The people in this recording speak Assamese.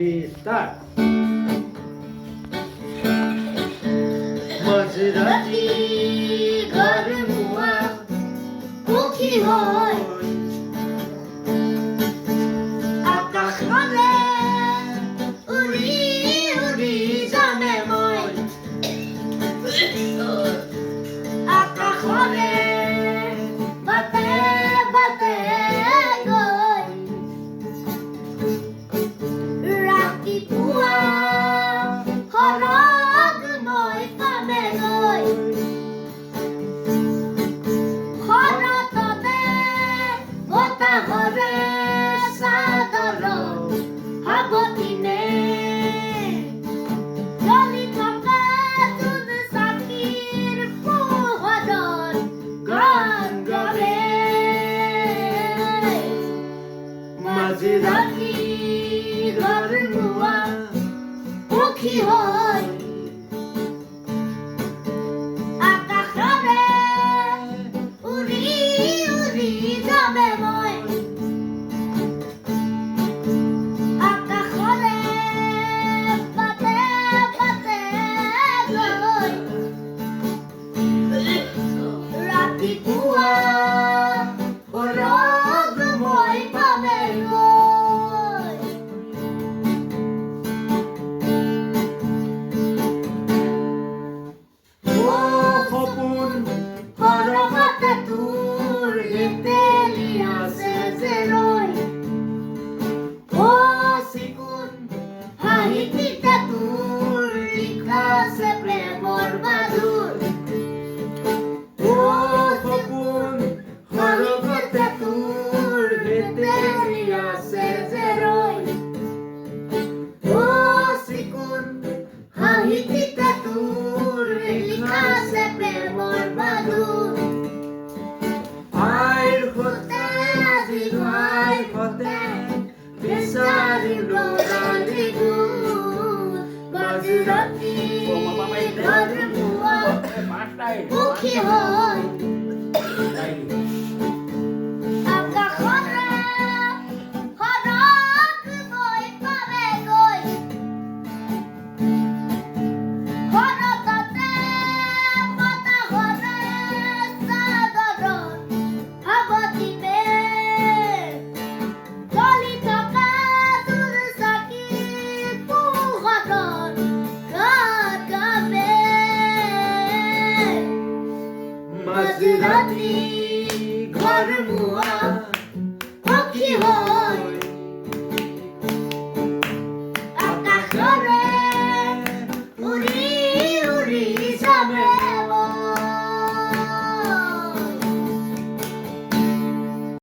Start. মাঝৰাতি ঘৰ মুয়া মুখী হয় আকাশ মানে উৰি উৰি যামে মই আকাশলে বাটে বাটে গৈ ৰাতিপুৱা সৰগ মই পামে গৈ শৰততে বতাহৰে চাদৰ সাৱটিনে জ্বলি থকা জোন চাকিৰ পোহৰত গান গাবে মাঝৰাতি ঘৰ মুয়া মুখী হয় আকাশৰে উৰি উৰি যামে মই আকাশলে বাটে বাটে গৈ ৰাতিপুৱা সৰগ মই পামে গৈ ও সপোন সৰগতে তোৰ গেটেলি আছে যে ৰৈ ও চিকুণ হাঁহিটিতে তোৰ লিখা আছে প্ৰেমৰ বাদুৰ ও সপোন সৰগতে তোৰ গেটেলি আছে যে ৰৈ ও চিকুণ হাঁহিটিতে তোৰ লিখা আছে প্ৰেমৰ বাদুৰ আইৰ সতে আজি ঘাই সতে বিচাৰিম ৰঙালী গুণ মাঝৰাতি ঘৰ মুৱা মুখী হয় আকাশৰে সৰগ মই পামে গৈ শৰততে বতাহৰে চাদৰত সাৱটিনে জ্বলি থকা জোন চাকিৰ পোহৰত গান গাবে মাঝৰাতি ঘৰ মুয়া মুখী হয় আকাশৰে উৰি উৰি যামে